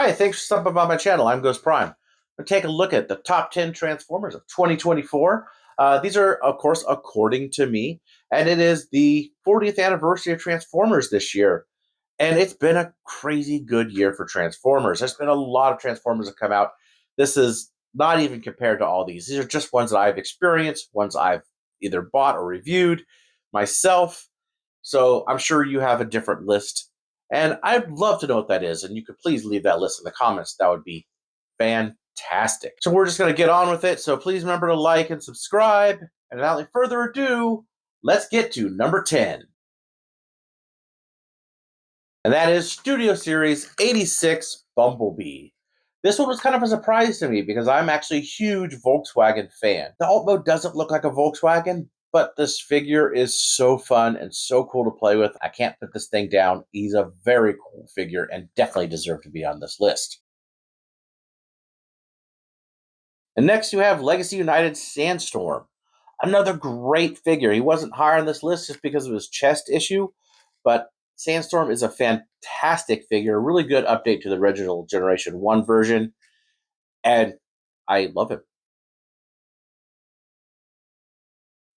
Hi, thanks for stopping by my channel. I'm Ghost Prime. We'll take a look at the top 10 Transformers of 2024. These are, of course, according to me, and it is the 40th anniversary of Transformers this year. And it's been a crazy good year for Transformers. There's been a lot of Transformers that come out. This is not even compared to all these. These are just ones that I've experienced, ones I've either bought or reviewed myself. So I'm sure you have a different list. And I'd love to know what that is. And you could please leave that list in the comments. That would be fantastic. So we're just going to get on with it. So please remember to like and subscribe. And without any further ado, let's get to number 10. And that is Studio Series 86 Bumblebee. This one was kind of a surprise to me because I'm actually a huge Volkswagen fan. The alt mode doesn't look like a Volkswagen, but this figure is so fun and so cool to play with. I can't put this thing down. He's a very cool figure and definitely deserves to be on this list. And next you have Legacy United Sandstorm. Another great figure. He wasn't higher on this list just because of his chest issue, but Sandstorm is a fantastic figure, a really good update to the original Generation 1 version, and I love him.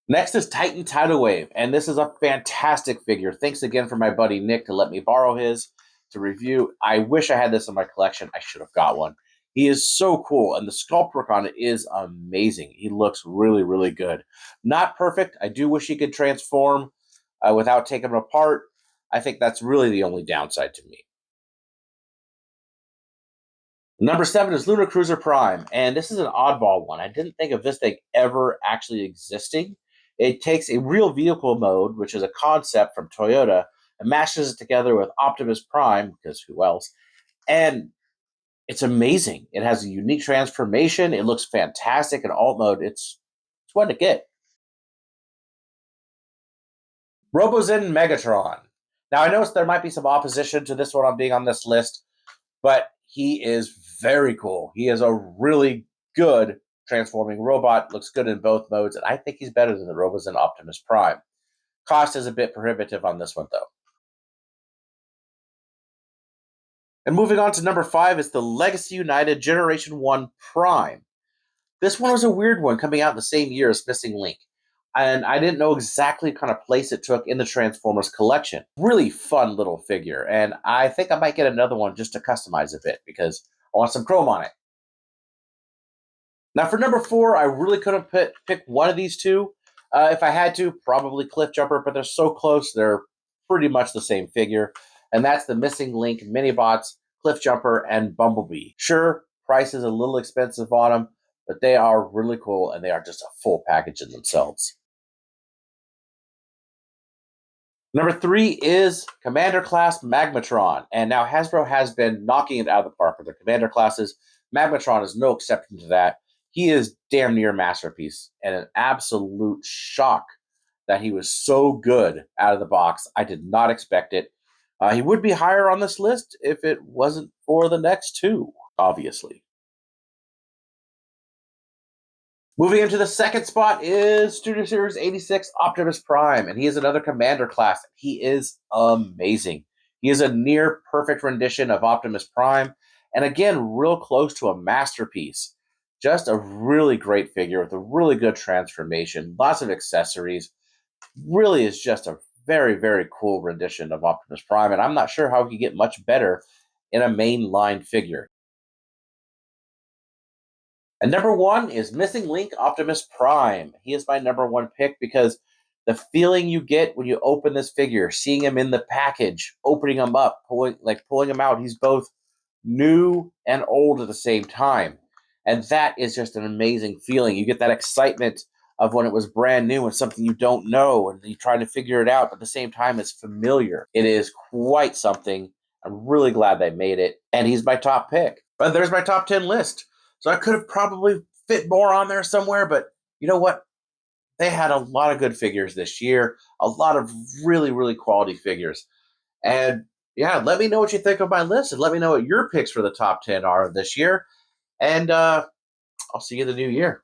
Next is Titan Tidal Wave, and this is a fantastic figure. Thanks again for my buddy Nick to let me borrow his to review. I wish I had this in my collection. I should have got one. He is so cool, and the sculpt work on it is amazing. He looks really, really good. Not perfect. I do wish he could transform without taking him apart. I think that's really the only downside to me. Number 7 is Lunar Cruiser Prime, and this is an oddball one. I didn't think of this thing ever actually existing. It takes a real vehicle mode, which is a concept from Toyota, and mashes it together with Optimus Prime, because who else? And it's amazing. It has a unique transformation. It looks fantastic in alt mode. It's one to get. Robozen Megatron. Now, I noticed there might be some opposition to this one on being on this list, but he is very cool. He is a really good transforming robot, looks good in both modes, and I think he's better than the Robozen Optimus Prime. Cost is a bit prohibitive on this one, though. And moving on to number 5 is the Legacy United Generation 1 Prime. This one was a weird one coming out the same year as Missing Link. And I didn't know exactly what kind of place it took in the Transformers collection. Really fun little figure. And I think I might get another one just to customize a bit because I want some chrome on it. Now for number 4, I really couldn't pick one of these two. If I had to, probably Cliff Jumper, but they're so close, they're pretty much the same figure. And that's the Missing Link Minibots, Cliff Jumper, and Bumblebee. Sure, price is a little expensive on them, but they are really cool, and they are just a full package in themselves. Number 3 is Commander Class Magmatron, and now Hasbro has been knocking it out of the park with their Commander classes. Magmatron is no exception to that. He is damn near masterpiece, and an absolute shock that he was so good out of the box. I did not expect it. He would be higher on this list if it wasn't for the next two, obviously. Moving into the second spot is Studio Series 86 Optimus Prime, and he is another Commander class. He is amazing. He is a near perfect rendition of Optimus Prime, and again, real close to a masterpiece. Just a really great figure with a really good transformation, lots of accessories. Really is just a very, very cool rendition of Optimus Prime, and I'm not sure how he could get much better in a mainline figure. And number 1 is Missing Link Optimus Prime. He is my number 1 pick because the feeling you get when you open this figure, seeing him in the package, opening him up, pulling him out, he's both new and old at the same time. And that is just an amazing feeling. You get that excitement of when it was brand new and something you don't know and you're trying to figure it out, but at the same time it's familiar. It is quite something. I'm really glad they made it. And he's my top pick. But there's my top 10 list. So I could have probably fit more on there somewhere, but you know what? They had a lot of good figures this year, a lot of really, really quality figures. And yeah, let me know what you think of my list and let me know what your picks for the top 10 are this year. And I'll see you in the new year.